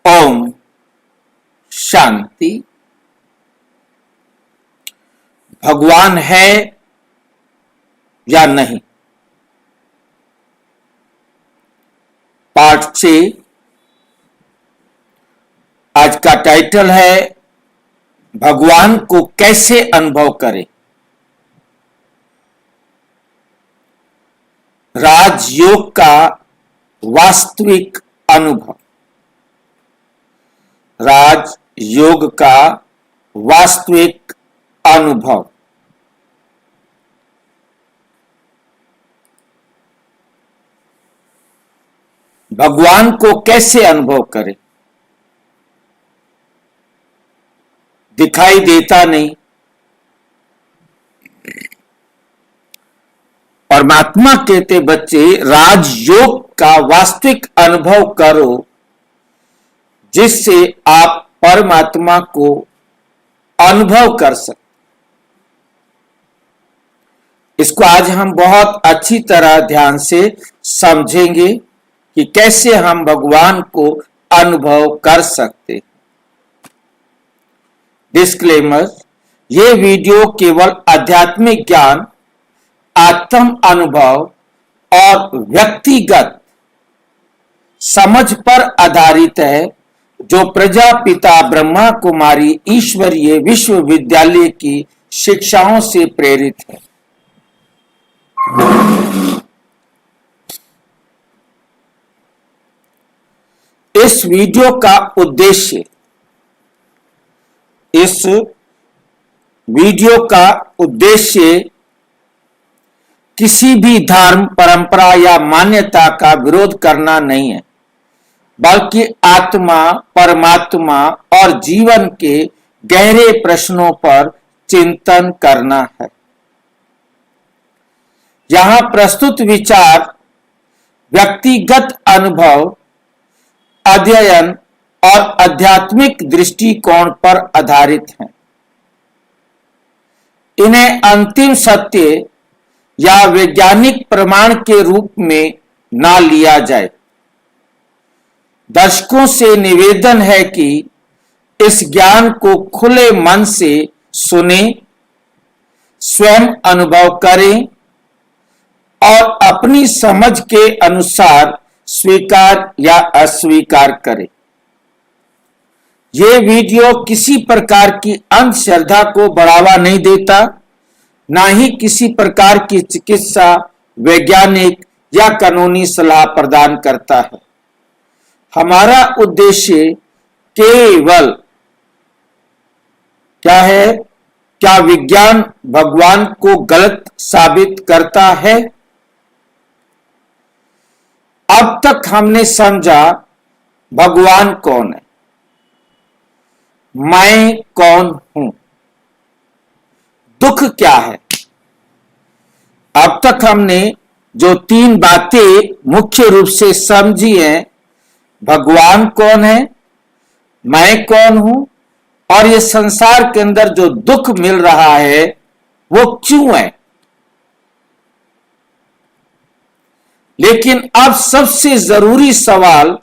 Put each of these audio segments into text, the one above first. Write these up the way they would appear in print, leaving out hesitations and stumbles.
ओम शांति। भगवान है या नहीं, पार्ट 6। आज का टाइटल है भगवान को कैसे अनुभव करें। राजयोग का वास्तविक अनुभव। राजयोग का वास्तविक अनुभव। भगवान को कैसे अनुभव करें। दिखाई देता नहीं। परमात्मा कहते बच्चे राजयोग का वास्तविक अनुभव करो, जिससे आप परमात्मा को अनुभव कर सकते। इसको आज हम बहुत अच्छी तरह ध्यान से समझेंगे कि कैसे हम भगवान को अनुभव कर सकते। डिस्क्लेमर, ये वीडियो केवल आध्यात्मिक ज्ञान, आत्म अनुभव और व्यक्तिगत समझ पर आधारित है, जो प्रजापिता ब्रह्मा कुमारी ईश्वरीय विश्वविद्यालय की शिक्षाओं से प्रेरित है। इस वीडियो का उद्देश्य किसी भी धर्म, परंपरा या मान्यता का विरोध करना नहीं है, बल्कि आत्मा, परमात्मा और जीवन के गहरे प्रश्नों पर चिंतन करना है। यहां प्रस्तुत विचार व्यक्तिगत अनुभव, अध्ययन और आध्यात्मिक दृष्टिकोण पर आधारित हैं। इन्हें अंतिम सत्य या वैज्ञानिक प्रमाण के रूप में ना लिया जाए। दर्शकों से निवेदन है कि इस ज्ञान को खुले मन से सुने, स्वयं अनुभव करें और अपनी समझ के अनुसार स्वीकार या अस्वीकार करें। यह वीडियो किसी प्रकार की अंधश्रद्धा को बढ़ावा नहीं देता, ना ही किसी प्रकार की चिकित्सा, वैज्ञानिक या कानूनी सलाह प्रदान करता है। हमारा उद्देश्य केवल क्या है? क्या विज्ञान भगवान को गलत साबित करता है? अब तक हमने समझा भगवान कौन है, मैं कौन हूं, दुख क्या है। अब तक हमने जो 3 बातें मुख्य रूप से समझी हैं, भगवान कौन है, मैं कौन हूं और ये संसार के अंदर जो दुख मिल रहा है वो क्यों है। लेकिन अब सबसे जरूरी सवाल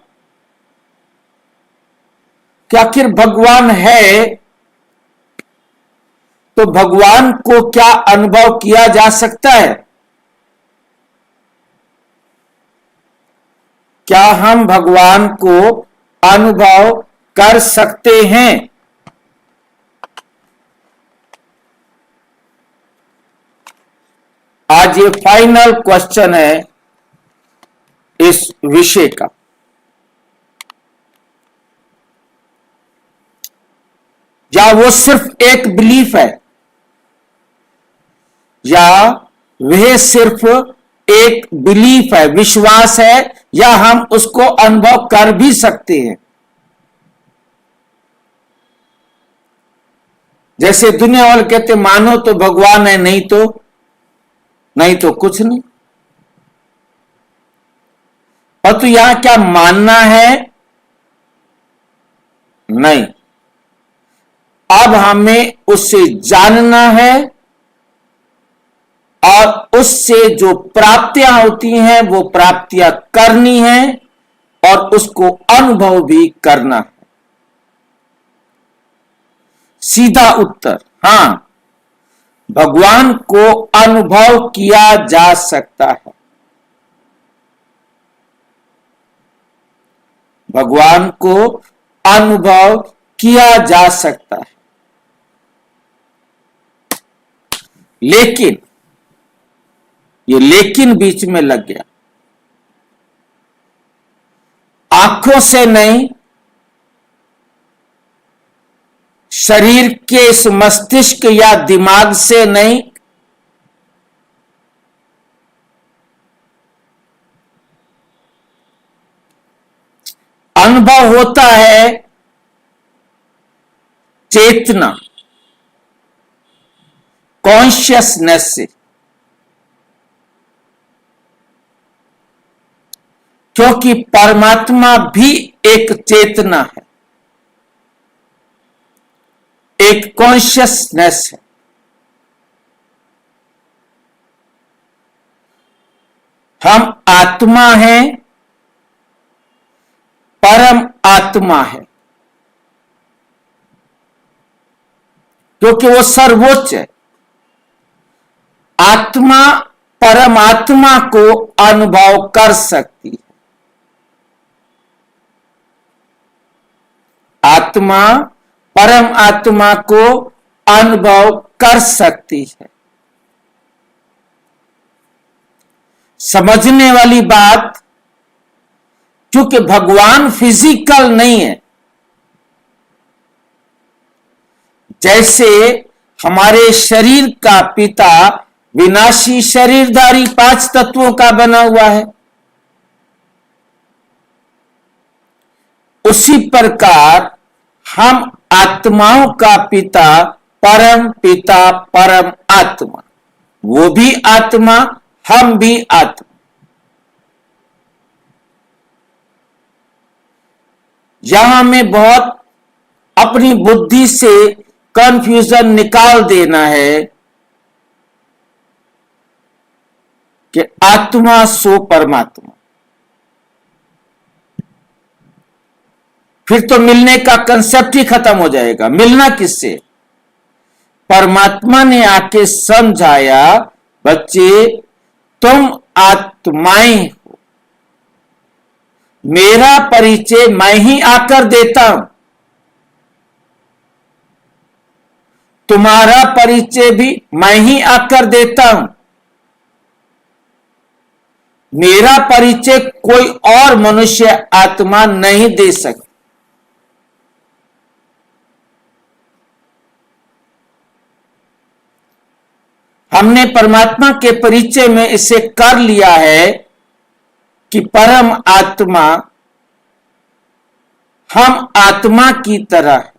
कि आखिर भगवान है तो भगवान को क्या अनुभव किया जा सकता है? क्या हम भगवान को अनुभव कर सकते हैं? आज ये फाइनल क्वेश्चन है इस विषय का। या वो सिर्फ एक बिलीफ है, या वह सिर्फ एक बिलीफ है, विश्वास है, या हम उसको अनुभव कर भी सकते हैं। जैसे दुनिया वाले कहते मानो तो भगवान है, नहीं तो कुछ नहीं। और तो यहां क्या मानना है? नहीं, अब हमें उससे जानना है और उससे जो प्राप्तियां होती हैं वो प्राप्तियां करनी है और उसको अनुभव भी करना है। सीधा उत्तर हां, भगवान को अनुभव किया जा सकता है। भगवान को अनुभव किया जा सकता है, लेकिन ये लेकिन बीच में लग गया। आंखों से नहीं, शरीर के इस मस्तिष्क या दिमाग से नहीं, अनुभव होता है चेतना, कॉन्शियसनेस से। क्योंकि परमात्मा भी एक चेतना है, एक कॉन्शियसनेस है। हम आत्मा हैं, परम आत्मा है, क्योंकि वो सर्वोच्च है। आत्मा परमात्मा को अनुभव कर सकती है। आत्मा परम आत्मा को अनुभव कर सकती है। समझने वाली बात, क्योंकि भगवान फिजिकल नहीं है। जैसे हमारे शरीर का पिता विनाशी शरीरधारी 5 तत्वों का बना हुआ है, उसी प्रकार हम आत्माओं का पिता परम आत्मा, वो भी आत्मा, हम भी आत्मा। यहां में बहुत अपनी बुद्धि से कंफ्यूजन निकाल देना है कि आत्मा सो परमात्मा। फिर तो मिलने का कंसेप्ट ही खत्म हो जाएगा। मिलना किससे? परमात्मा ने आके समझाया, बच्चे तुम आत्माएं हो, मेरा परिचय मैं ही आकर देता हूं, तुम्हारा परिचय भी मैं ही आकर देता हूं। मेरा परिचय कोई और मनुष्य आत्मा नहीं दे सकता। हमने परमात्मा के परिचय में इसे कर लिया है कि परम आत्मा हम आत्मा की तरह है।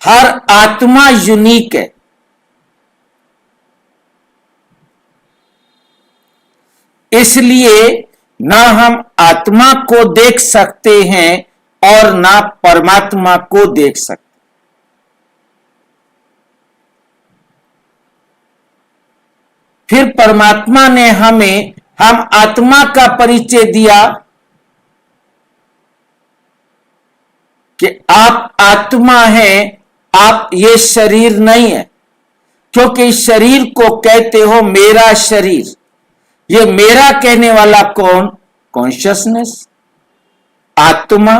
हर आत्मा यूनिक है। इसलिए ना हम आत्मा को देख सकते हैं और ना परमात्मा को देख सकते। फिर परमात्मा ने हमें हम आत्मा का परिचय दिया कि आप आत्मा हैं, आप ये शरीर नहीं है। क्योंकि शरीर को कहते हो मेरा शरीर। ये मेरा कहने वाला कौन? कॉन्शियसनेस, आत्मा,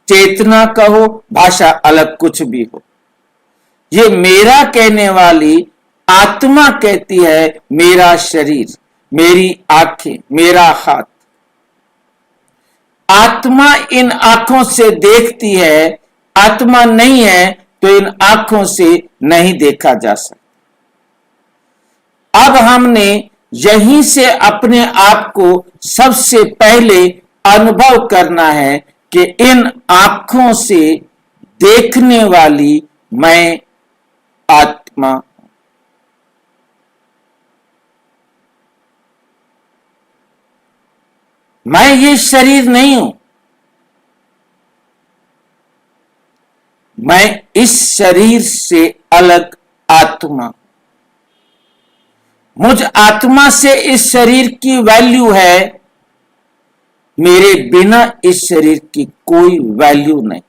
चेतना कहो, भाषा अलग कुछ भी हो। ये मेरा कहने वाली आत्मा कहती है मेरा शरीर, मेरी आंखें, मेरा हाथ। आत्मा इन आंखों से देखती है, आत्मा नहीं है तो इन आंखों से नहीं देखा जा सकता। अब हमने यहीं से अपने आप को सबसे पहले अनुभव करना है कि इन आंखों से देखने वाली मैं आत्मा। मैं ये शरीर नहीं हूं। मैं इस शरीर से अलग आत्मा। मुझ आत्मा से इस शरीर की वैल्यू है मेरे बिना इस शरीर की कोई वैल्यू नहीं।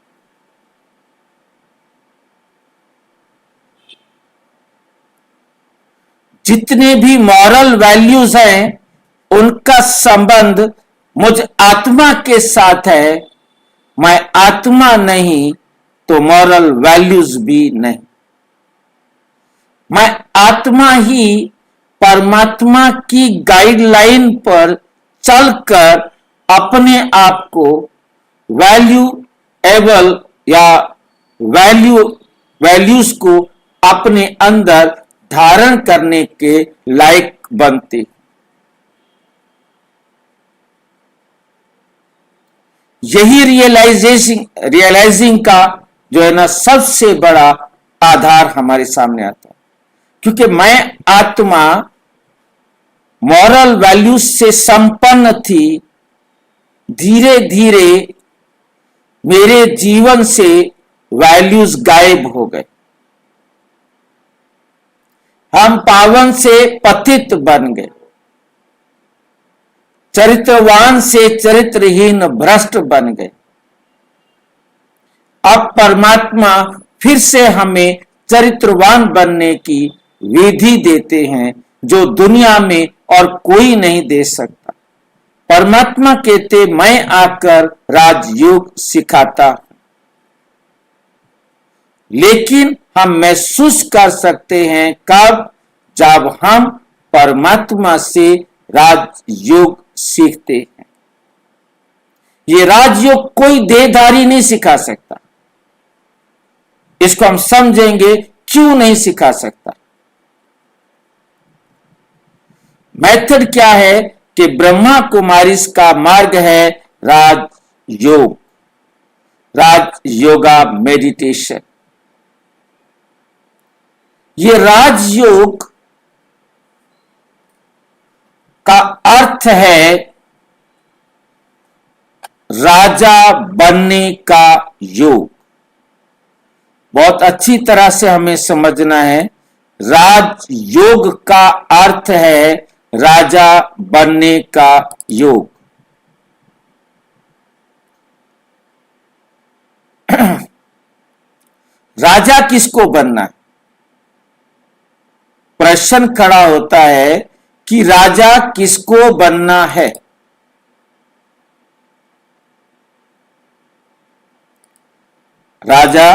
जितने भी मॉरल वैल्यूज हैं उनका संबंध मुझ आत्मा के साथ है। मैं आत्मा नहीं तो मॉरल वैल्यूज भी नहीं। मैं आत्मा ही परमात्मा की गाइडलाइन पर चलकर अपने आप को वैल्यूएबल या वैल्यूज को अपने अंदर धारण करने के लायक बनते। यही रियलाइजिंग का जो है ना सबसे बड़ा आधार हमारे सामने आता है, क्योंकि मैं आत्मा मॉरल वैल्यूज से संपन्न थी। धीरे धीरे मेरे जीवन से वैल्यूज गायब हो गए। हम पावन से पतित बन गए, चरित्रवान से चरित्रहीन भ्रष्ट बन गए। अब परमात्मा फिर से हमें चरित्रवान बनने की विधि देते हैं जो दुनिया में और कोई नहीं दे सकता। परमात्मा कहते मैं आकर राजयोग सिखाता हूं, लेकिन हम महसूस कर सकते हैं कब? जब हम परमात्मा से राजयोग सीखते हैं। ये राजयोग कोई देहधारी नहीं सिखा सकता। इसको हम समझेंगे क्यों नहीं सिखा सकता। मेथड क्या है कि ब्रह्मा कुमारी का मार्ग है राजयोग, राजयोगा मेडिटेशन। ये राजयोग का अर्थ है राजा बनने का योग। बहुत अच्छी तरह से हमें समझना है। राजयोग का अर्थ है राजा बनने का योग। राजा किसको बनना है? प्रश्न खड़ा होता है कि राजा किसको बनना है? राजा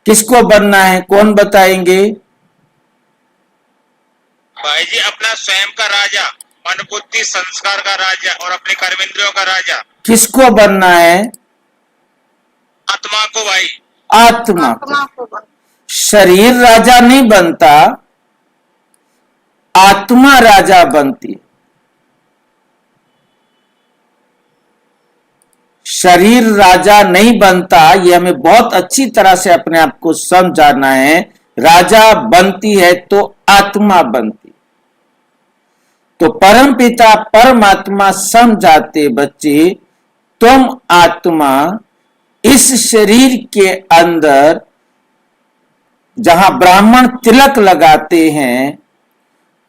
किसको बनना है? कौन बताएंगे? भाई जी, अपना स्वयं का राजा, मन बुद्धि संस्कार का राजा और अपने कर्मेंद्रियों का राजा। किसको बनना है? आत्मा को भाई। आत्मा को। शरीर राजा नहीं बनता, आत्मा राजा बनती है। शरीर राजा नहीं बनता, ये हमें बहुत अच्छी तरह से अपने आप को समझाना है। राजा बनती है तो आत्मा बनती। तो परमपिता परमात्मा समझाते बच्चे, तुम आत्मा इस शरीर के अंदर जहां ब्राह्मण तिलक लगाते हैं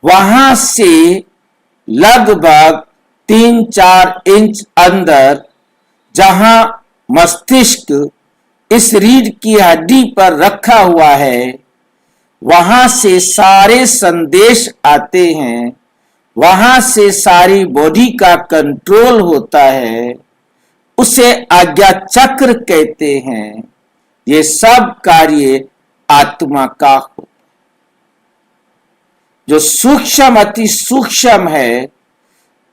वहां से लगभग 3-4 इंच अंदर जहां मस्तिष्क इस रीढ़ की हड्डी पर रखा हुआ है, वहां से सारे संदेश आते हैं, वहां से सारी बॉडी का कंट्रोल होता है। उसे आज्ञा चक्र कहते हैं। ये सब कार्य आत्मा का हो। जो सूक्ष्म अति सूक्ष्म है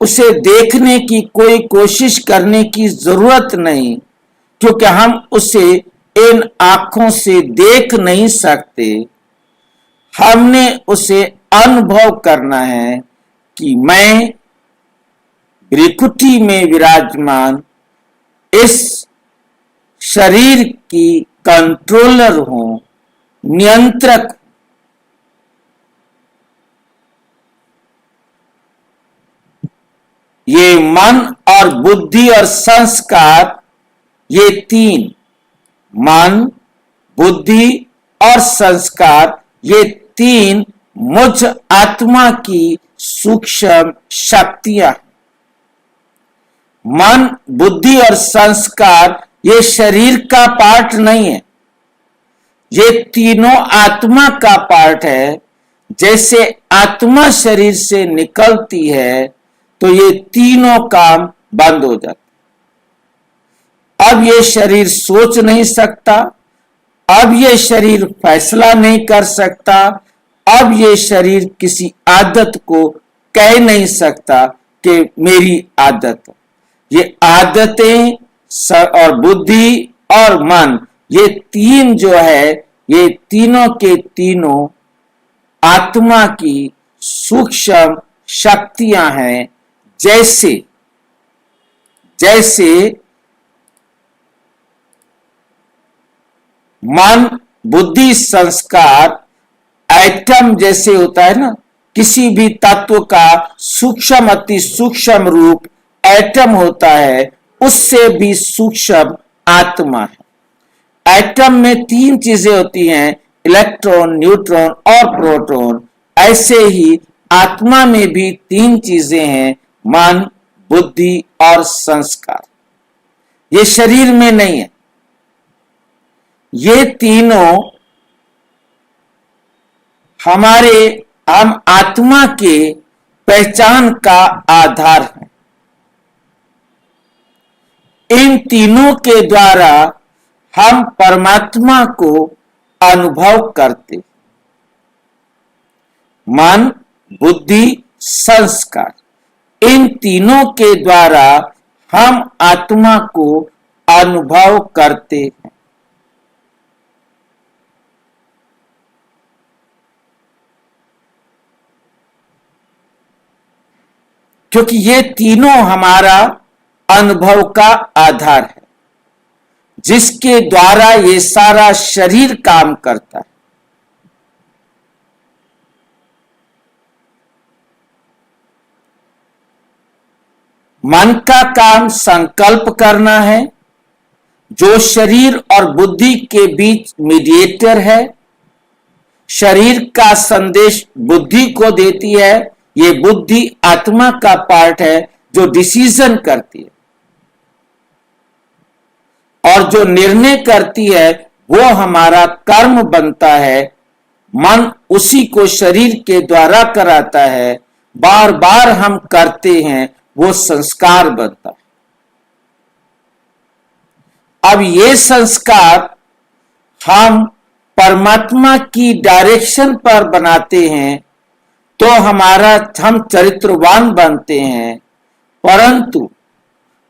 उसे देखने की कोई कोशिश करने की जरूरत नहीं, क्योंकि हम उसे इन आंखों से देख नहीं सकते। हमने उसे अनुभव करना है कि मैं भृकुटी में विराजमान इस शरीर की कंट्रोलर हूं, नियंत्रक। ये मन और बुद्धि और संस्कार, ये तीन, मन, बुद्धि और संस्कार, ये तीन मुझ आत्मा की सूक्ष्म शक्तियां। मन, बुद्धि और संस्कार ये शरीर का पार्ट नहीं है, ये तीनों आत्मा का पार्ट है। जैसे आत्मा शरीर से निकलती है तो ये तीनों काम बंद हो जाते। अब ये शरीर सोच नहीं सकता, अब ये शरीर फैसला नहीं कर सकता, अब ये शरीर किसी आदत को कह नहीं सकता कि मेरी आदत। ये आदतें और बुद्धि और मन, ये तीन जो है, ये तीनों के तीनों आत्मा की सूक्ष्म शक्तियां हैं। जैसे जैसे मन, बुद्धि, संस्कार एटम जैसे होता है ना, किसी भी तत्व का सूक्ष्म अति सूक्ष्म रूप एटम होता है, उससे भी सूक्ष्म आत्मा है। एटम में तीन चीजें होती हैं, इलेक्ट्रॉन, न्यूट्रॉन और प्रोटॉन। ऐसे ही आत्मा में भी तीन चीजें हैं, मन, बुद्धि और संस्कार। ये शरीर में नहीं है। ये तीनों हम आत्मा के पहचान का आधार है। इन तीनों के द्वारा हम परमात्मा को अनुभव करते। मन, बुद्धि, संस्कार, इन तीनों के द्वारा हम आत्मा को अनुभव करते हैं। क्योंकि ये तीनों हमारा अनुभव का आधार है, जिसके द्वारा ये सारा शरीर काम करता है। मन का काम संकल्प करना है, जो शरीर और बुद्धि के बीच मीडिएटर है। शरीर का संदेश बुद्धि को देती है, ये बुद्धि आत्मा का पार्ट है जो डिसीजन करती है, और जो निर्णय करती है वो हमारा कर्म बनता है। मन उसी को शरीर के द्वारा कराता है, बार बार हम करते हैं, वो संस्कार बनता है। अब ये संस्कार हम परमात्मा की डायरेक्शन पर बनाते हैं तो हम चरित्रवान बनते हैं। परंतु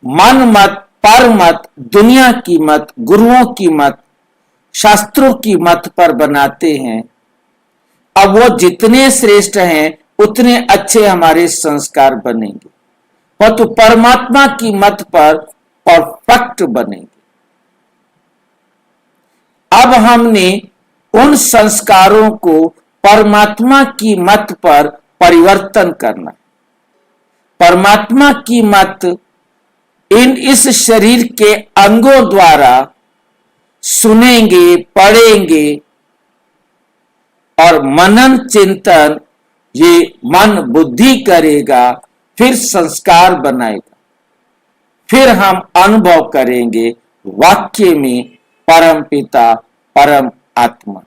मन मत, पर मत, दुनिया की मत, गुरुओं की मत, शास्त्रों की मत पर बनाते हैं। अब वो जितने श्रेष्ठ हैं उतने अच्छे हमारे संस्कार बनेंगे, परंतु परमात्मा की मत पर परफेक्ट बनेंगे। अब हमने उन संस्कारों को परमात्मा की मत पर परिवर्तन करना। परमात्मा की मत इस शरीर के अंगों द्वारा सुनेंगे, पढ़ेंगे और मनन चिंतन ये मन बुद्धि करेगा, फिर संस्कार बनाएगा, फिर हम अनुभव करेंगे वाक्य में परम पिता, परम आत्मा।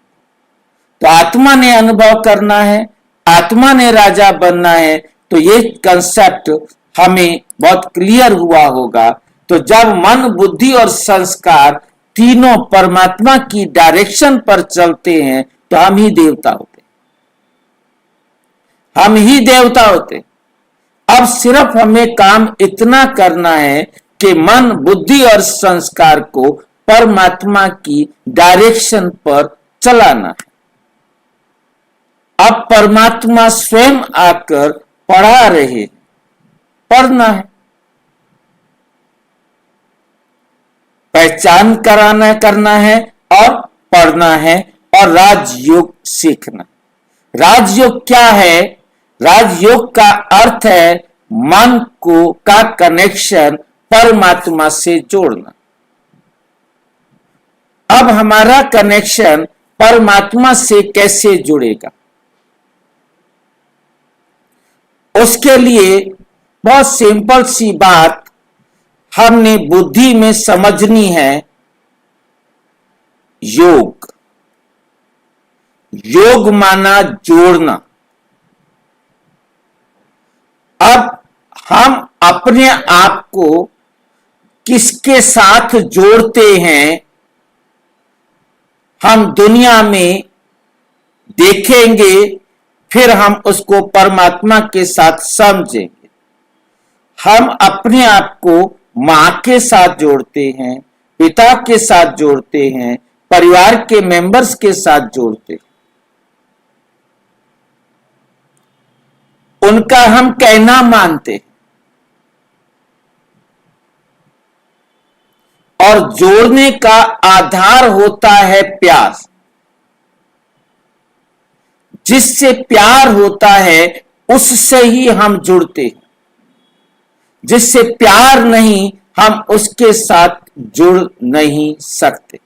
तो आत्मा ने अनुभव करना है, आत्मा ने राजा बनना है। तो ये कंसेप्ट हमें बहुत क्लियर हुआ होगा। तो जब मन, बुद्धि और संस्कार तीनों परमात्मा की डायरेक्शन पर चलते हैं तो हम ही देवता होते, हम ही देवता होते। अब सिर्फ हमें काम इतना करना है कि मन, बुद्धि और संस्कार को परमात्मा की डायरेक्शन पर चलाना है। अब परमात्मा स्वयं आकर पढ़ा रहे, पढ़ना है, पहचान करना है और पढ़ना है और राजयोग सीखना। राजयोग क्या है? राजयोग का अर्थ है मन का कनेक्शन परमात्मा से जोड़ना। अब हमारा कनेक्शन परमात्मा से कैसे जुड़ेगा? उसके लिए बहुत सिंपल सी बात हमने बुद्धि में समझनी है योग। योग माना जोड़ना। अब हम अपने आप को किसके साथ जोड़ते हैं, हम दुनिया में देखेंगे, फिर हम उसको परमात्मा के साथ समझेंगे। हम अपने आप को मां के साथ जोड़ते हैं, पिता के साथ जोड़ते हैं, परिवार के मेंबर्स के साथ जोड़ते हैं। उनका हम कहना मानते हैं और जोड़ने का आधार होता है प्यार। जिससे प्यार होता है उससे ही हम जुड़ते हैं। जिससे प्यार नहीं, हम उसके साथ जुड़ नहीं सकते।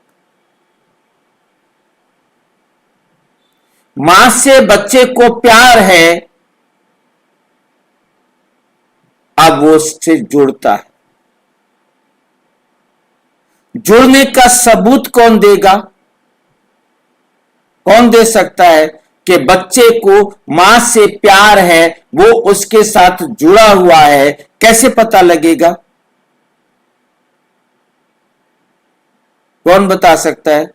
मां से बच्चे को प्यार है, अब वो उससे जुड़ता है। जुड़ने का सबूत कौन देगा? कौन दे सकता है कि बच्चे को मां से प्यार है, वो उसके साथ जुड़ा हुआ है? कैसे पता लगेगा? कौन बता सकता है?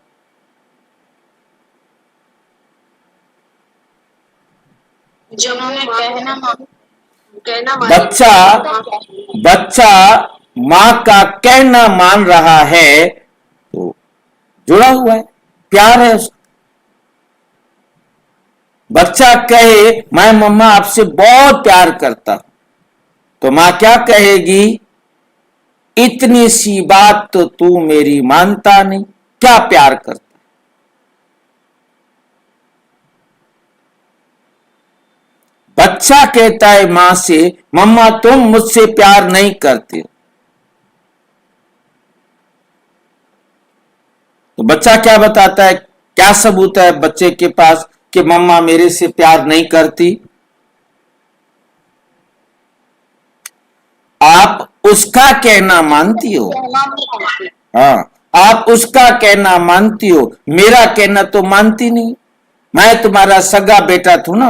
बच्चा मां का कहना मान रहा है तो जुड़ा हुआ है, प्यार है उसका। बच्चा कहे मैं मम्मा आपसे बहुत प्यार करता हूं, तो मां क्या कहेगी? इतनी सी बात तो तू मेरी मानता नहीं, क्या प्यार करता? बच्चा कहता है मां से, मम्मा तुम मुझसे प्यार नहीं करते। तो बच्चा क्या बताता है? क्या सबूत है बच्चे के पास कि मम्मा मेरे से प्यार नहीं करती? आप उसका कहना मानती हो। हाँ, आप उसका कहना मानती हो, मेरा कहना तो मानती नहीं। मैं तुम्हारा सगा बेटा थू ना,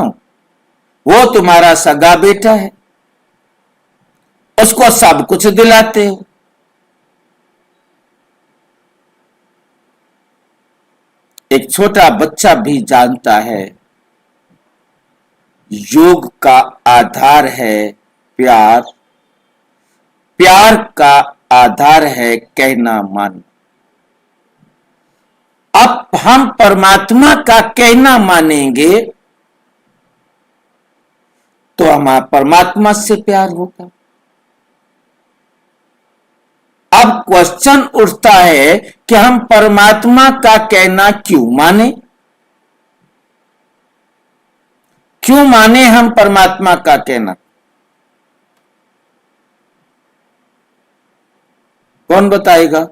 वो तुम्हारा सगा बेटा है, उसको सब कुछ दिलाते हो। एक छोटा बच्चा भी जानता है योग का आधार है प्यार, प्यार का आधार है कहना मानना। अब हम परमात्मा का कहना मानेंगे तो हमारा परमात्मा से प्यार होगा। अब क्वेश्चन उठता है कि हम परमात्मा का कहना क्यों माने? क्यों माने हम परमात्मा का कहना? कौन बताएगा?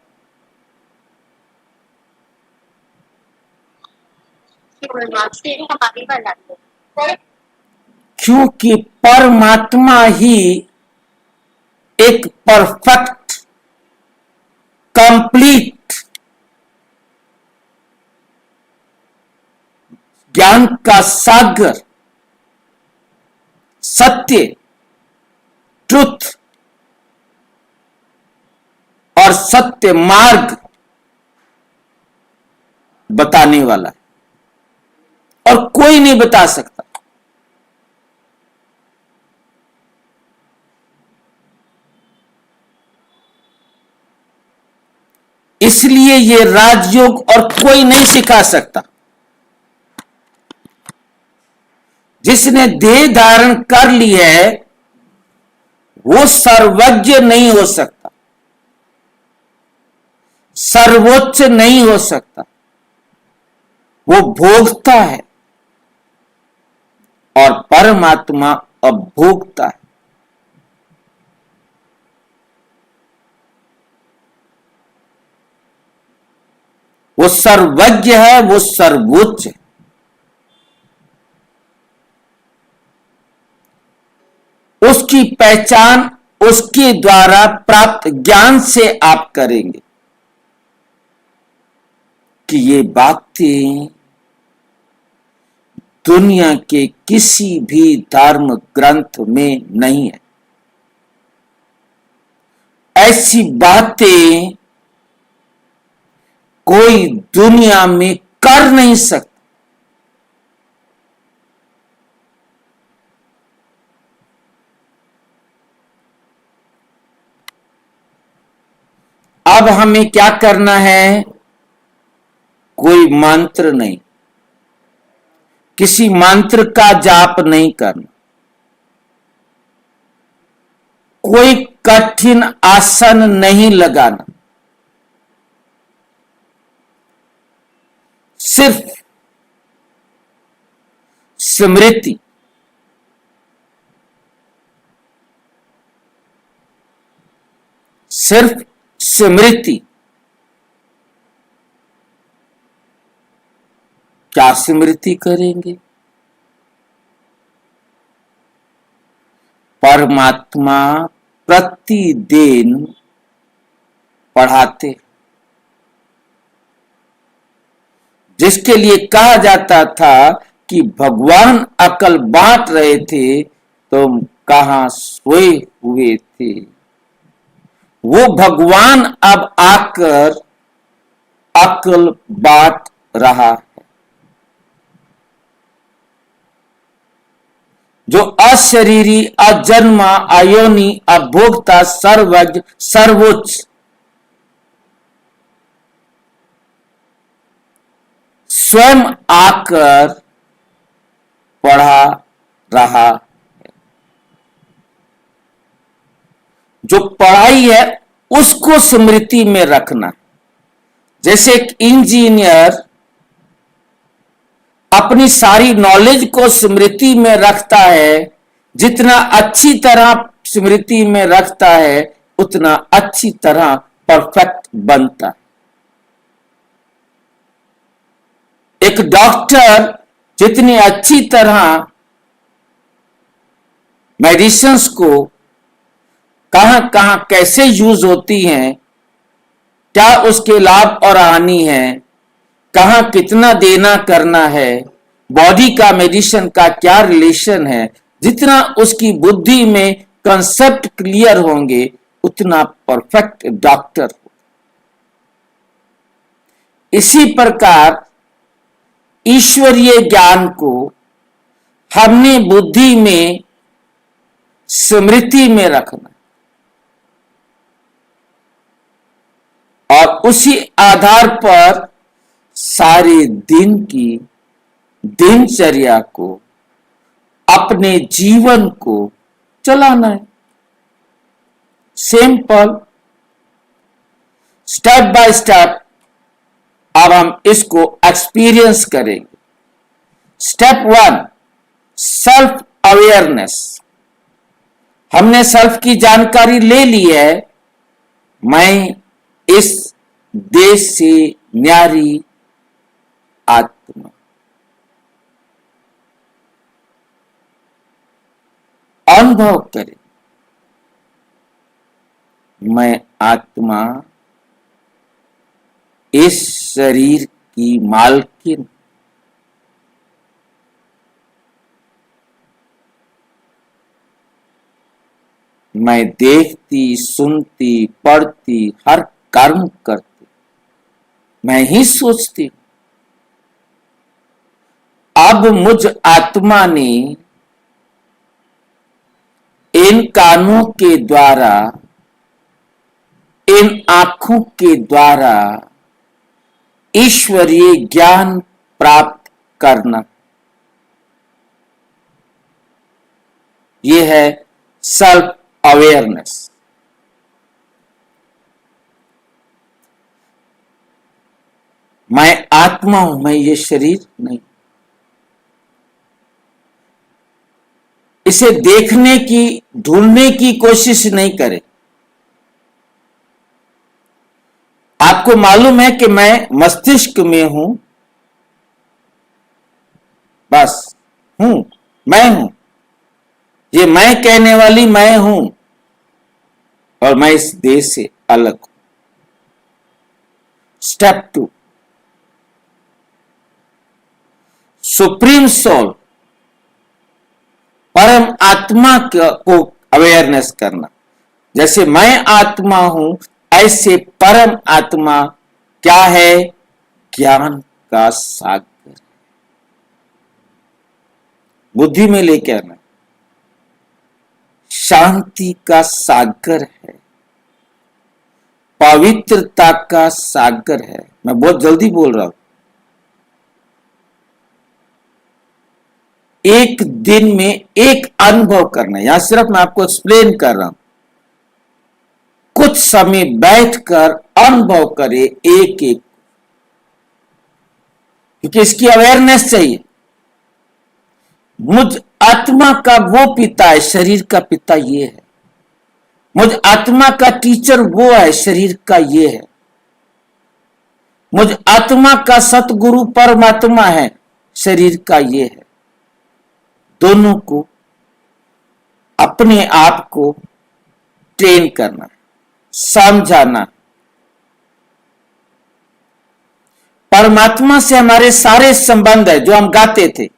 क्योंकि परमात्मा ही एक परफेक्ट, कंप्लीट ज्ञान का सागर, सत्य, ट्रुथ और सत्य मार्ग बताने वाला है और कोई नहीं बता सकता। इसलिए ये राजयोग और कोई नहीं सिखा सकता। जिसने देह धारण कर ली है वो सर्वज्ञ नहीं हो सकता, सर्वोच्च नहीं हो सकता। वो भोगता है और परमात्मा अभोगता है। वो सर्वज्ञ है, वो सर्वोच्च है। उसकी पहचान उसके द्वारा प्राप्त ज्ञान से आप करेंगे कि ये बातें दुनिया के किसी भी धर्म ग्रंथ में नहीं है। ऐसी बातें कोई दुनिया में कर नहीं सकता। अब हमें क्या करना है? कोई मंत्र नहीं, किसी मंत्र का जाप नहीं करना, कोई कठिन आसन नहीं लगाना, सिर्फ स्मृति, सिर्फ स्मृति। क्या स्मृति करेंगे? परमात्मा प्रतिदिन पढ़ाते, जिसके लिए कहा जाता था कि भगवान अकल बांट रहे थे, तुम कहां सोए हुए थे। वो भगवान अब आकर अकल बांट रहा है। जो अशरीरी, अजन्मा, अयोनि, अभोक्ता, सर्वज्ञ, सर्वोच्च, स्वयं आकर पढ़ा रहा है। जो पढ़ाई है उसको स्मृति में रखना। जैसे एक इंजीनियर अपनी सारी नॉलेज को स्मृति में रखता है, जितना अच्छी तरह स्मृति में रखता है उतना अच्छी तरह परफेक्ट बनता है। एक डॉक्टर जितनी अच्छी तरह मेडिसिन्स को कहां कहां कैसे यूज होती हैं, क्या उसके लाभ और हानि है, कहां कितना देना करना है, बॉडी का मेडिसिन का क्या रिलेशन है, जितना उसकी बुद्धि में कंसेप्ट क्लियर होंगे उतना परफेक्ट डॉक्टर हो। इसी प्रकार ईश्वरीय ज्ञान को हमने बुद्धि में स्मृति में रखना और उसी आधार पर सारे दिन की दिनचर्या को, अपने जीवन को चलाना है। सिंपल, स्टेप बाय स्टेप अब हम इसको एक्सपीरियंस करेंगे। Step 1, self awareness. हमने सेल्फ की जानकारी ले ली है। मैं इस देश से न्यारी आत्मा, अनुभव करें मैं आत्मा इस शरीर की मालकिन। मैं देखती, सुनती, पढ़ती, हर कर्म करती, मैं ही सोचती हूं। अब मुझ आत्मा ने इन कानों के द्वारा, इन आंखों के द्वारा ईश्वरीय ज्ञान प्राप्त करना, यह है सेल्फ अवेयरनेस। मैं आत्मा हूं, मैं ये शरीर नहीं। इसे देखने की, ढूंढने की कोशिश नहीं करें। आपको मालूम है कि मैं मस्तिष्क में हूं, बस हूं, मैं हूं। ये मैं कहने वाली मैं हूं। और मैं इस देह से अलग हूं। स्टेप 2, सुप्रीम सोल, परम आत्मा को अवेयरनेस करना। जैसे मैं आत्मा हूं, ऐसे परम आत्मा क्या है? ज्ञान का सागर, बुद्धि में लेके आना, शांति का सागर है, पवित्रता का सागर है। मैं बहुत जल्दी बोल रहा हूं। एक दिन में एक अनुभव करना है। यहां सिर्फ मैं आपको एक्सप्लेन कर रहा हूं। कुछ समय बैठकर अनुभव करे एक एक, क्योंकि इसकी अवेयरनेस चाहिए। मुझ आत्मा का वो पिता है, शरीर का पिता ये है। मुझ आत्मा का टीचर वो है, शरीर का ये है। मुझ आत्मा का सतगुरु परमात्मा है, शरीर का ये है। दोनों को अपने आप को ट्रेन करना, समझाना। परमात्मा से हमारे सारे संबंध है जो हम गाते थे।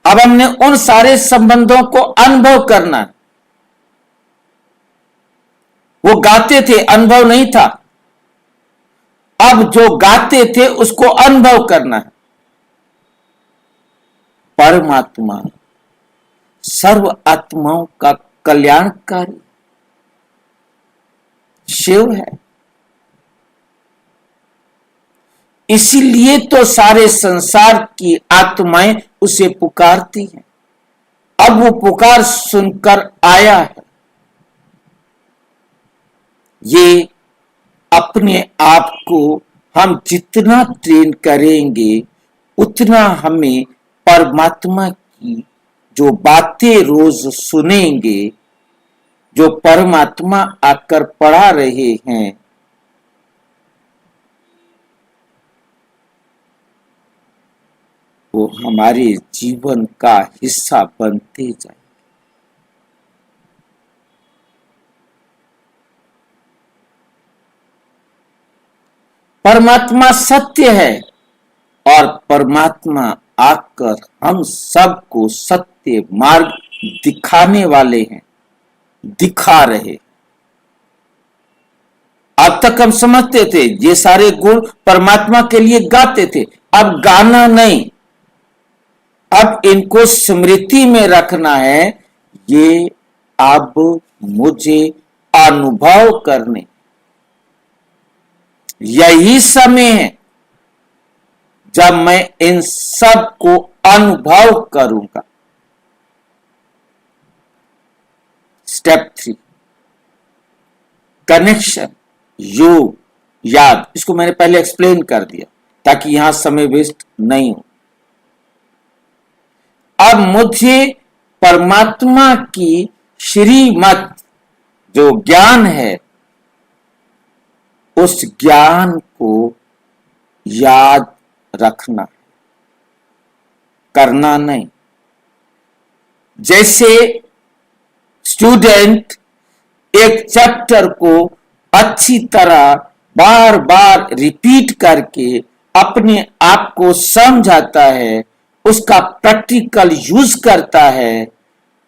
अब हमने उन सारे संबंधों को अनुभव करना है। वो गाते थे, अनुभव नहीं था। अब जो गाते थे उसको अनुभव करना है। परमात्मा सर्व आत्माओं का कल्याणकारी शिव है। इसीलिए तो सारे संसार की आत्माएं उसे पुकारती हैं। अब वो पुकार सुनकर आया है। ये अपने आप को हम जितना ट्रेन करेंगे, उतना हमें परमात्मा की जो बातें रोज सुनेंगे, जो परमात्मा आकर पढ़ा रहे हैं, वो हमारे जीवन का हिस्सा बनते जाए। परमात्मा सत्य है और परमात्मा आकर हम सबको सत्य मार्ग दिखाने वाले हैं, दिखा रहे। अब तक हम समझते थे ये सारे गुण परमात्मा के लिए गाते थे। अब गाना नहीं, अब इनको स्मृति में रखना है। ये अब मुझे अनुभव करने, यही समय है जब मैं इन सब को अनुभव करूंगा। स्टेप 3, कनेक्शन, योग, याद। इसको मैंने पहले एक्सप्लेन कर दिया ताकि यहां समय वेस्ट नहीं हो। अब मुझे परमात्मा की श्रीमत जो ज्ञान है, उस ज्ञान को याद रखना, करना नहीं। जैसे स्टूडेंट एक चैप्टर को अच्छी तरह बार बार रिपीट करके अपने आप को समझाता है, उसका प्रैक्टिकल यूज करता है,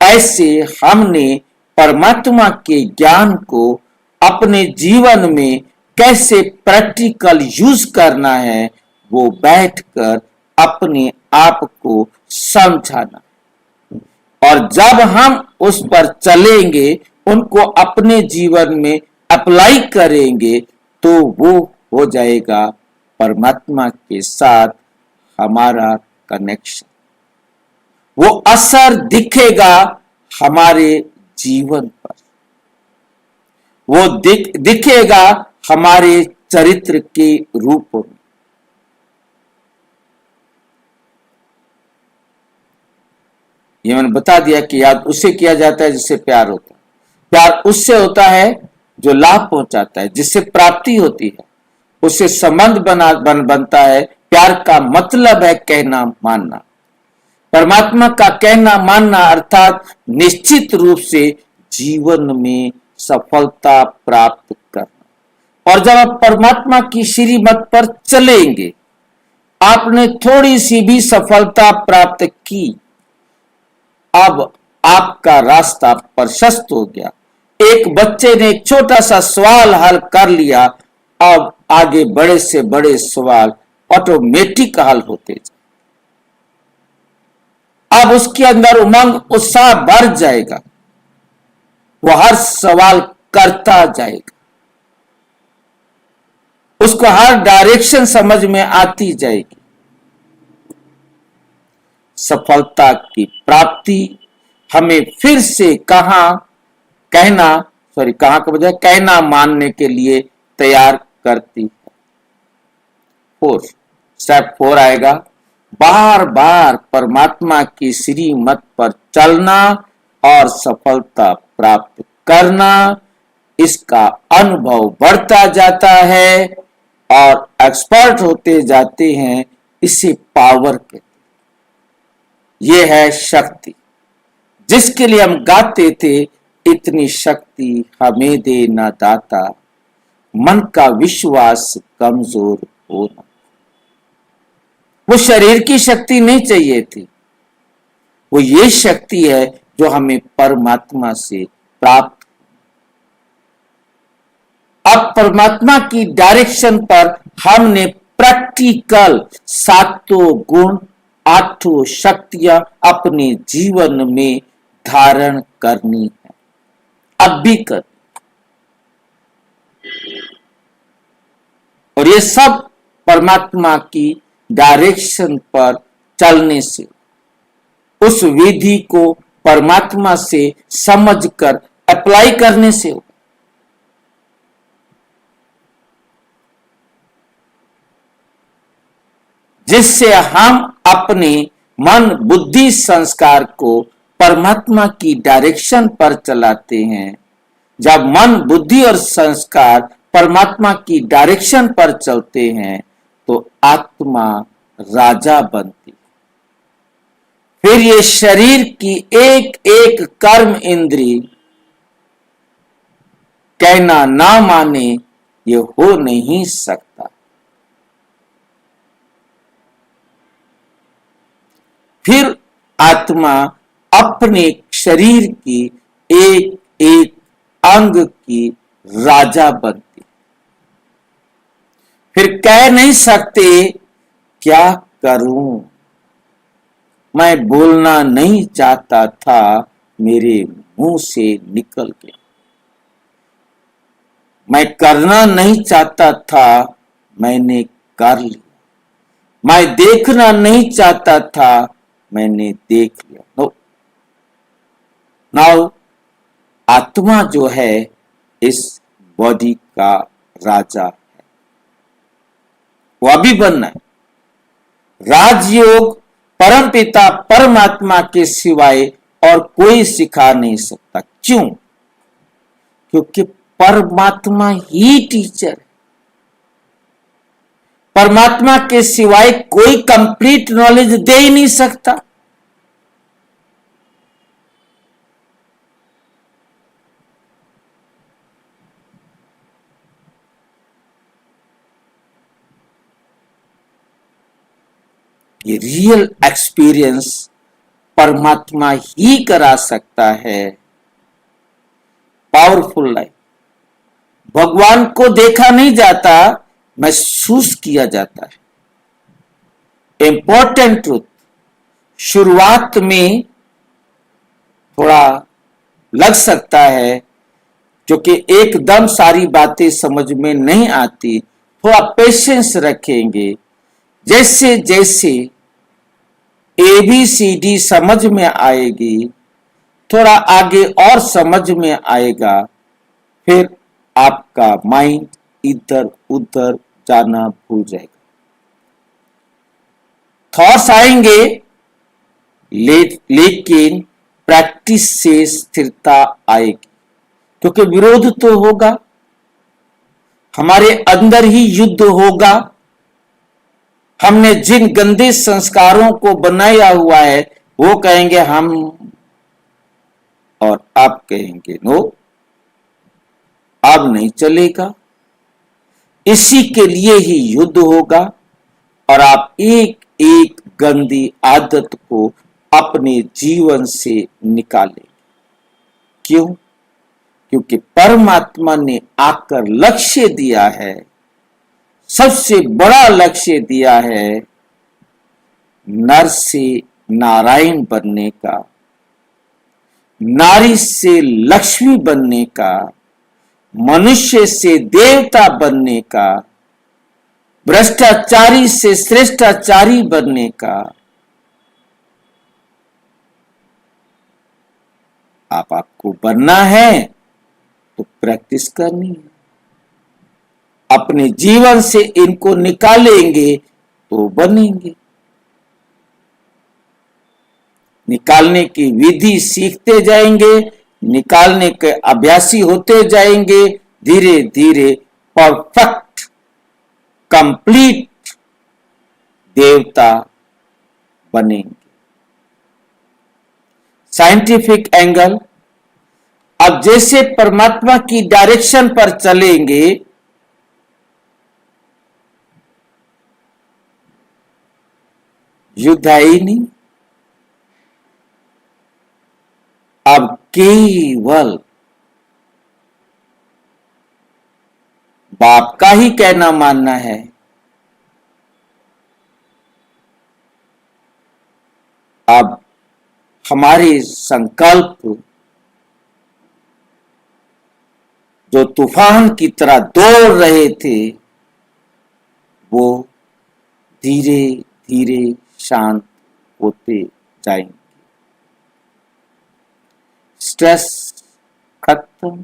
ऐसे हमने परमात्मा के ज्ञान को अपने जीवन में कैसे प्रैक्टिकल यूज करना है, वो बैठकर अपने आप को समझाना। और जब हम उस पर चलेंगे, उनको अपने जीवन में अप्लाई करेंगे, तो वो हो जाएगा परमात्मा के साथ हमारा कनेक्शन। वो असर दिखेगा हमारे जीवन पर, वो दिखेगा हमारे चरित्र के रूप में। ये मैंने बता दिया कि याद उससे किया जाता है जिससे प्यार होता है। प्यार उससे होता है जो लाभ पहुंचाता है, जिससे प्राप्ति होती है, उससे संबंध बनता है। प्यार का मतलब है कहना मानना। परमात्मा का कहना मानना अर्थात निश्चित रूप से जीवन में सफलता प्राप्त करना। और जब आप परमात्मा की श्रीमत पर चलेंगे, आपने थोड़ी सी भी सफलता प्राप्त की, अब आपका रास्ता प्रशस्त हो गया। एक बच्चे ने एक छोटा सा सवाल हल कर लिया, अब आगे बड़े से बड़े सवाल ऑटोमेटिक हल होते जाए। अब उसके अंदर उमंग उत्साह बढ़ जाएगा, वो हर सवाल करता जाएगा, उसको हर डायरेक्शन समझ में आती जाएगी। सफलता की प्राप्ति हमें फिर से कहां के बजाय कहना मानने के लिए तैयार करती है। स्टेप 4 आएगा, बार बार परमात्मा की श्रीमत पर चलना और सफलता प्राप्त करना। इसका अनुभव बढ़ता जाता है और एक्सपर्ट होते जाते हैं। इसे पावर कहते हैं। यह है शक्ति, जिसके लिए हम गाते थे, इतनी शक्ति हमें दे ना दाता, मन का विश्वास कमजोर होना। वो शरीर की शक्ति नहीं चाहिए थी, वो ये शक्ति है जो हमें परमात्मा से प्राप्त। अब परमात्मा की डायरेक्शन पर हमने प्रैक्टिकल 7 गुण 8 शक्तियां अपने जीवन में धारण करनी है, अब भी कर। और ये सब परमात्मा की डायरेक्शन पर चलने से, उस विधि को परमात्मा से समझकर अप्लाई करने से हो। जिससे हम अपने मन बुद्धि संस्कार को परमात्मा की डायरेक्शन पर चलाते हैं। जब मन बुद्धि और संस्कार परमात्मा की डायरेक्शन पर चलते हैं तो आत्मा राजा बनती। फिर ये शरीर की एक एक कर्म इंद्री कहना ना माने, ये हो नहीं सकता। फिर आत्मा अपने शरीर की एक एक अंग की राजा बनती। फिर कह नहीं सकते क्या करूं, मैं बोलना नहीं चाहता था, मेरे मुंह से निकल गया। मैं करना नहीं चाहता था, मैंने कर लिया। मैं देखना नहीं चाहता था, मैंने देख लिया। नो, नाउ आत्मा जो है इस बॉडी का राजा है, वो अभी बनना है। राजयोग परमपिता परमात्मा के सिवाय और कोई सिखा नहीं सकता। क्यों? क्योंकि परमात्मा ही टीचर है। परमात्मा के सिवाय कोई कंप्लीट नॉलेज दे ही नहीं सकता। ये रियल एक्सपीरियंस परमात्मा ही करा सकता है। Powerful life. भगवान को देखा नहीं जाता, महसूस किया जाता है। इंपॉर्टेंट ट्रूथ, शुरुआत में थोड़ा लग सकता है, क्योंकि एकदम सारी बातें समझ में नहीं आती। थोड़ा पेशेंस रखेंगे। जैसे जैसे ABCD समझ में आएगी, थोड़ा आगे और समझ में आएगा, फिर आपका माइंड इधर उधर जाना भूल जाएगा। थॉट्स आएंगे, लेकिन प्रैक्टिस से स्थिरता आएगी। क्योंकि विरोध तो होगा, हमारे अंदर ही युद्ध होगा। हमने जिन गंदे संस्कारों को बनाया हुआ है, वो कहेंगे हम, और आप कहेंगे नो। अब नहीं चलेगा। इसी के लिए ही युद्ध होगा और आप एक एक गंदी आदत को अपने जीवन से निकालें। क्यों? क्योंकि परमात्मा ने आकर लक्ष्य दिया है, सबसे बड़ा लक्ष्य दिया है, नर से नारायण बनने का, नारी से लक्ष्मी बनने का, मनुष्य से देवता बनने का, भ्रष्टाचारी से श्रेष्ठाचारी बनने का। आपको बनना है तो प्रैक्टिस करनी है। अपने जीवन से इनको निकालेंगे तो बनेंगे। निकालने की विधि सीखते जाएंगे, निकालने के अभ्यासी होते जाएंगे, धीरे धीरे परफेक्ट कंप्लीट देवता बनेंगे। साइंटिफिक एंगल, अब जैसे परमात्मा की डायरेक्शन पर चलेंगे, युद्ध है ही नहीं। अब केवल बाप का ही कहना मानना है। अब हमारे संकल्प जो तूफान की तरह दौड़ रहे थे, वो धीरे धीरे शांत होते जाएंगे। स्ट्रेस खत्म,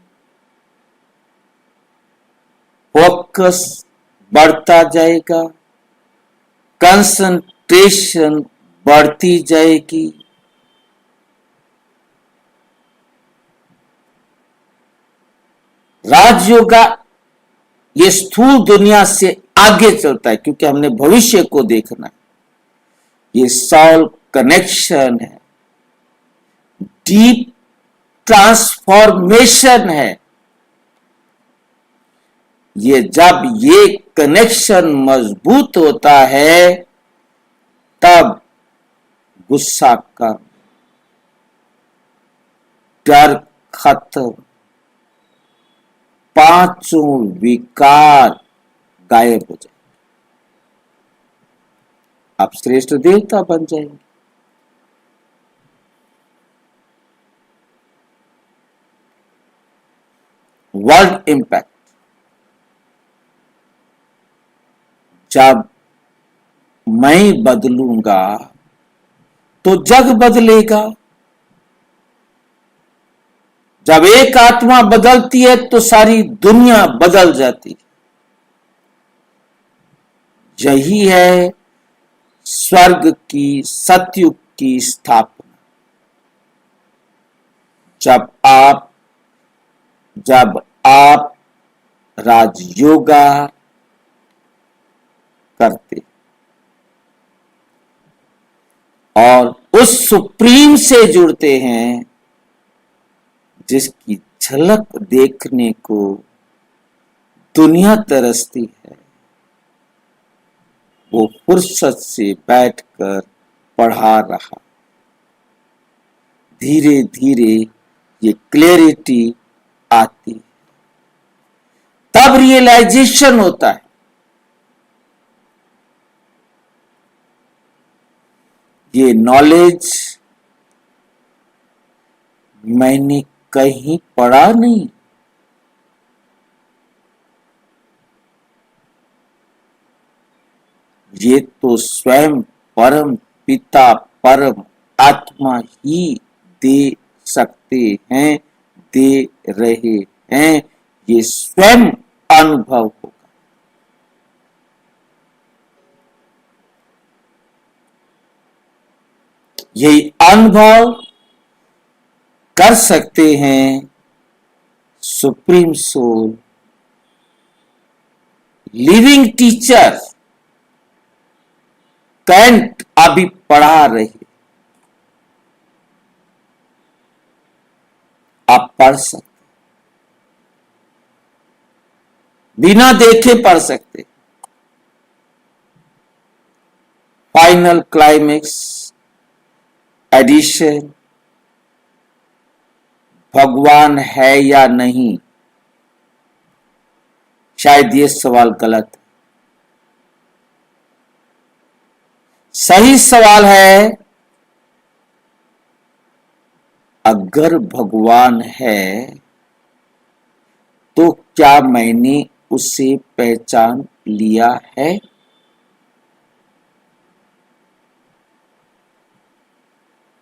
फोकस बढ़ता जाएगा, कंसंट्रेशन बढ़ती जाएगी। राजयोगा ये स्थूल दुनिया से आगे चलता है, क्योंकि हमने भविष्य को देखना है। ये सॉल कनेक्शन है, डीप ट्रांसफॉर्मेशन है। ये जब ये कनेक्शन मजबूत होता है, तब गुस्सा का डर खत्म, पांचों विकार गायब हो जाए, आप श्रेष्ठ देवता बन जाएंगे। वर्ल्ड इंपैक्ट, जब मैं बदलूंगा तो जग बदलेगा। जब एक आत्मा बदलती है तो सारी दुनिया बदल जाती है। यही है स्वर्ग की सतयुग की स्थापना। जब आप राजयोगा करते और उस सुप्रीम से जुड़ते हैं, जिसकी झलक देखने को दुनिया तरसती है, वो फुर्सत से बैठकर पढ़ा रहा। धीरे धीरे ये क्लैरिटी आती है, तब रियलाइजेशन होता है। ये नॉलेज मैंने कहीं पढ़ा नहीं, ये तो स्वयं परम पिता परम आत्मा ही दे सकते हैं, दे रहे हैं। ये स्वयं अनुभव होगा। यही अनुभव कर सकते हैं supreme soul, living teacher can't अभी पढ़ा रहे। आप पढ़ सकते। बिना देखे पढ़ सकते। फाइनल क्लाइमेक्स एडिशन, भगवान है या नहीं? शायद ये सवाल गलत है। सही सवाल है, अगर भगवान है तो क्या मैंने उसे पहचान लिया है?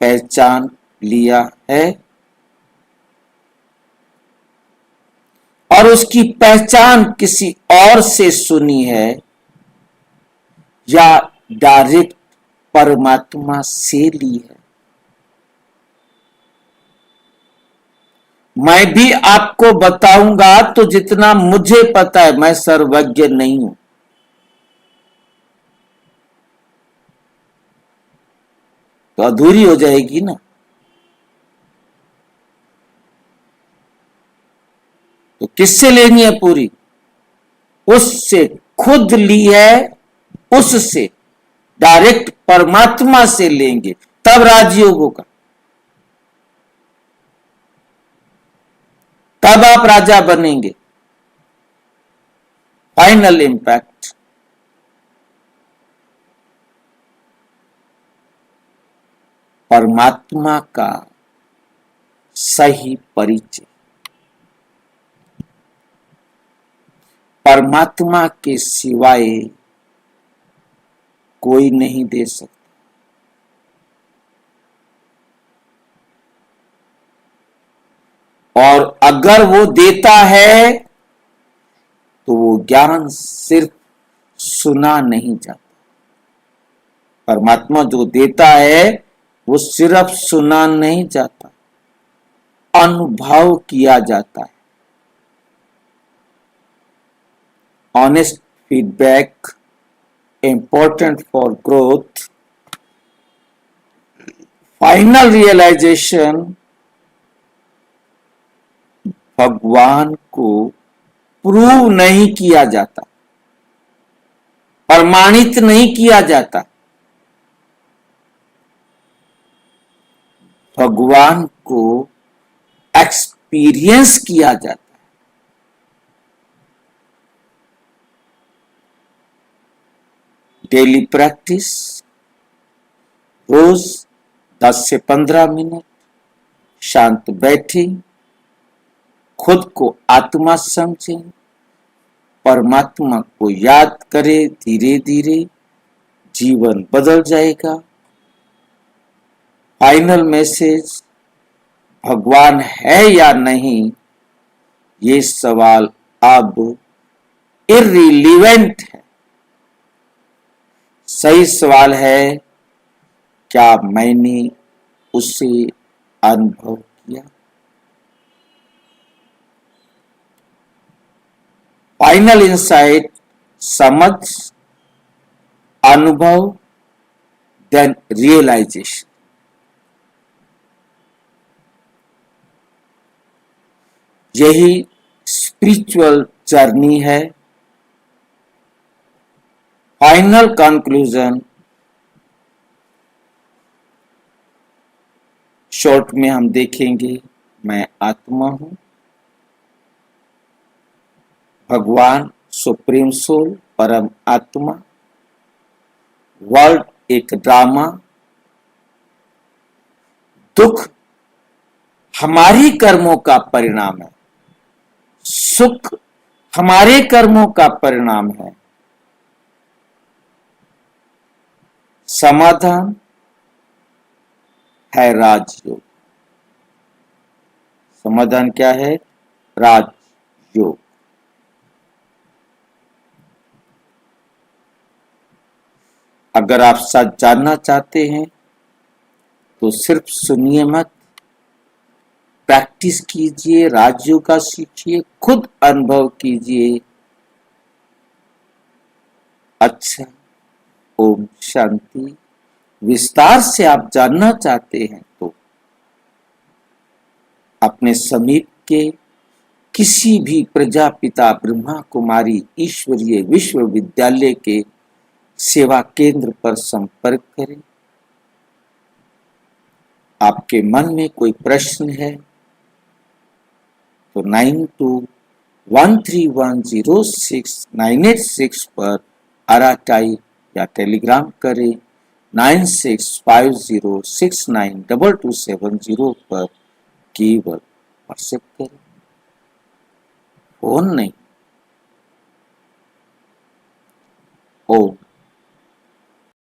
पहचान लिया है? और उसकी पहचान किसी और से सुनी है या डायरेक्ट परमात्मा से ली है? मैं भी आपको बताऊंगा तो जितना मुझे पता है, मैं सर्वज्ञ नहीं हूं। तो अधूरी हो जाएगी ना। तो किससे लेनी है पूरी? उससे। खुद ली है, उससे डायरेक्ट परमात्मा से लेंगे तब राजयोग होगा, तब आप राजा बनेंगे। Final impact. परमात्मा का सही परिचय परमात्मा के सिवाय कोई नहीं दे सकता। और अगर वो देता है तो वो ज्ञान सिर्फ सुना नहीं जाता। परमात्मा जो देता है वो सिर्फ सुना नहीं जाता, अनुभव किया जाता है। Honest feedback important for growth. Final realisation, भगवान को प्रूव नहीं किया जाता, प्रमाणित नहीं किया जाता। भगवान को एक्सपीरियंस किया जाता है। डेली प्रैक्टिस, रोज 10 से 15 मिनट शांत बैठें, खुद को आत्मा समझें, परमात्मा को याद करें। धीरे धीरे जीवन बदल जाएगा। फाइनल मैसेज, भगवान है या नहीं, ये सवाल अब इर्रिलेवेंट है। सही सवाल है, क्या मैंने उसे अनुभव किया? फाइनल इंसाइट, समझ, अनुभव, देन रियलाइजेशन। यही स्पिरिचुअल जर्नी है। फाइनल कंक्लूजन, शॉर्ट में हम देखेंगे, मैं आत्मा हूं, भगवान सुप्रीम सोल परम आत्मा, वर्ल्ड एक ड्रामा, दुख हमारी कर्मों का परिणाम है, सुख हमारे कर्मों का परिणाम है, समाधान है राजयोग। समाधान क्या है? राजयोग। अगर आप सच जानना चाहते हैं तो सिर्फ सुनिए मत, प्रैक्टिस कीजिए, राजयोग का सीखिए, खुद अनुभव कीजिए। अच्छा, ओम शांति। विस्तार से आप जानना चाहते हैं तो अपने समीप के किसी भी प्रजापिता ब्रह्मा कुमारी ईश्वरीय विश्वविद्यालय के सेवा केंद्र पर संपर्क करें। आपके मन में कोई प्रश्न है तो 9213106986 पर आरआरटाई या टेलीग्राम करें। 9650692270 पर केवल व्हाट्सएप करें, फोन नहीं। ओम